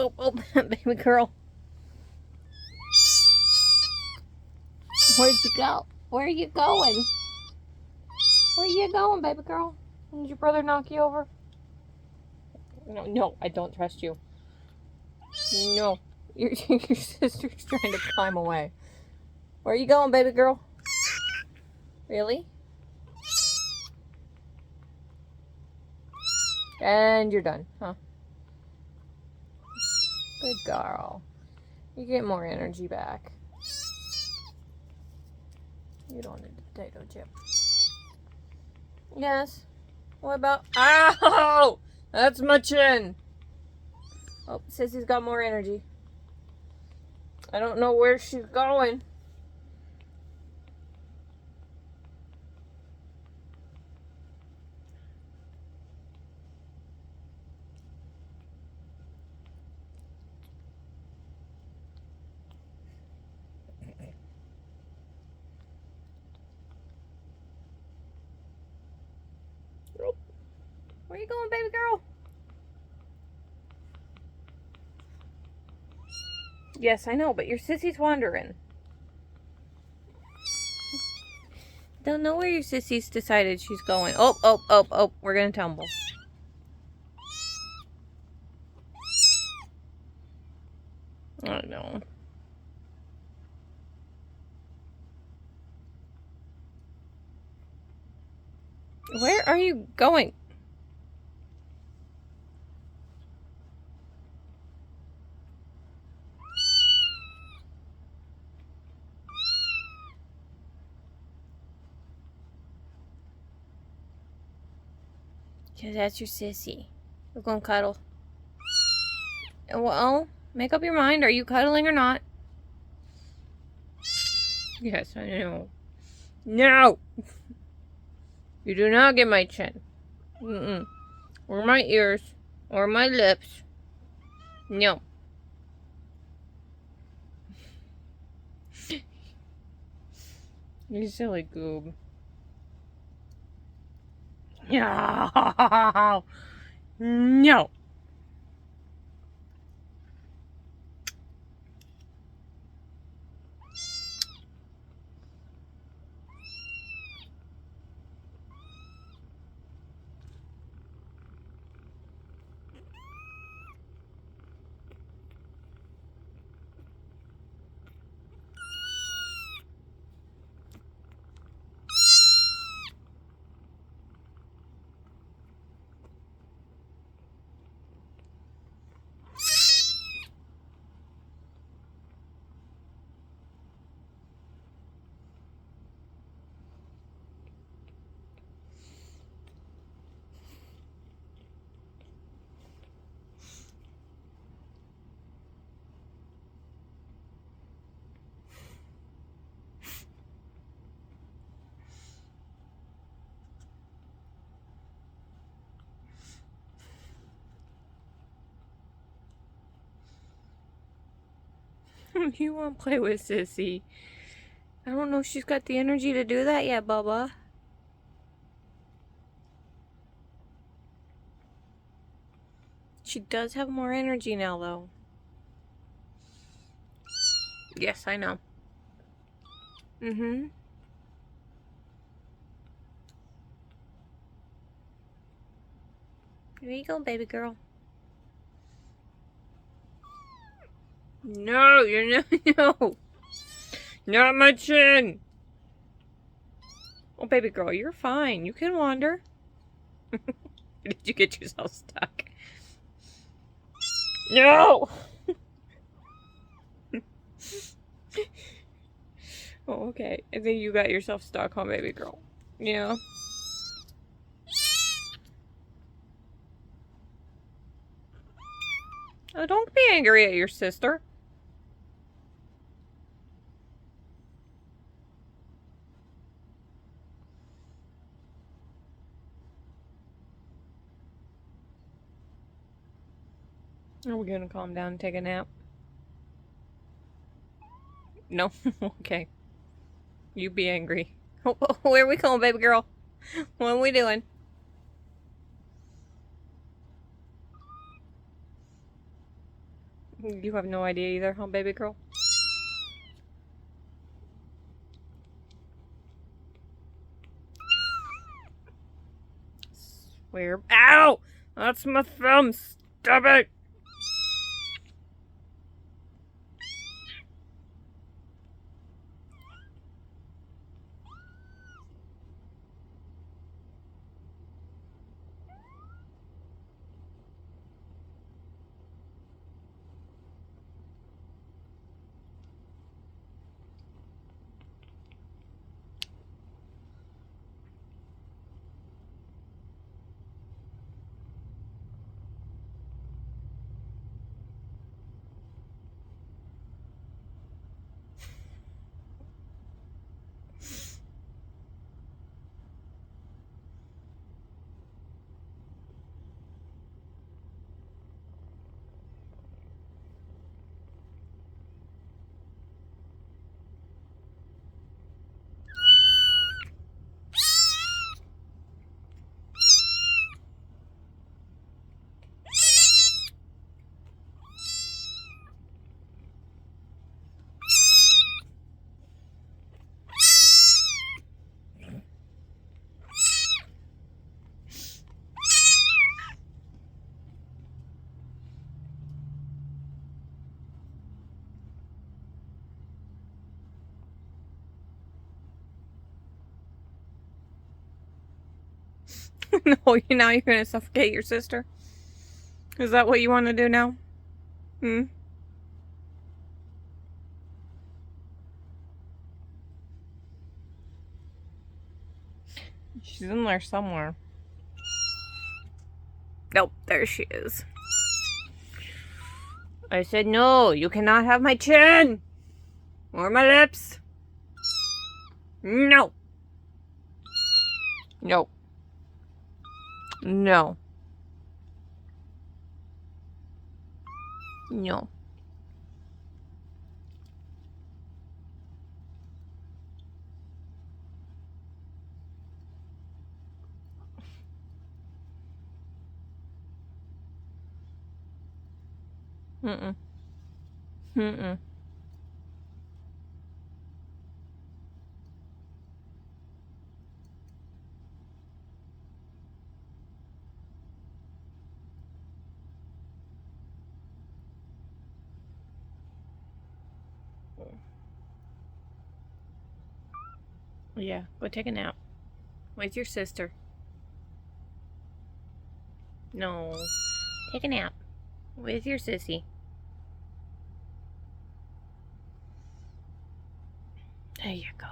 Oh, oh, baby girl. Where'd you go? Where are you going? Where are you going, baby girl? Did your brother knock you over? No, no, I don't trust you. No. Your sister's trying to climb away. Where are you going, baby girl? Really? And you're done, huh? Good girl. You get more energy back. You don't need a potato chip. Yes. What about... Ow! That's my chin. Oh, Sissy's got more energy. I don't know where she's going. Where you going, baby girl? Yes, I know, but your sissy's wandering. Don't know where your sissy's decided she's going. Oh, oh, oh, oh, we're gonna tumble. Oh, no. Where are you going? Yeah, that's your sissy. We're gonna cuddle. Well, make up your mind. Are you cuddling or not? Yes, I know. No! You do not get my chin. Mm-mm. Or my ears. Or my lips. No. You silly goob. No! No! You won't play with Sissy. I don't know if she's got the energy to do that yet, Bubba. She does have more energy now, though. Yes, I know. Mm-hmm. There you go, baby girl. No, you're not. No. Not my chin. Oh, baby girl, you're fine. You can wander. Did you get yourself stuck? No! Oh, okay. I think you got yourself stuck, huh, baby girl? Yeah. Oh, don't be angry at your sister. Are we gonna calm down and take a nap? No? Okay. You be angry. Oh, where are we going, baby girl? What are we doing? You have no idea either, huh, baby girl? Swear. Ow! That's my thumb. Stop it! No, now you're gonna suffocate your sister? Is that what you want to do now? Hmm? She's in there somewhere. Nope, there she is. I said no, you cannot have my chin! Or my lips! No! No. No. No. Mm-mm. Mm-mm. Yeah, go take a nap. With your sister. No. Take a nap. With your sissy. There you go.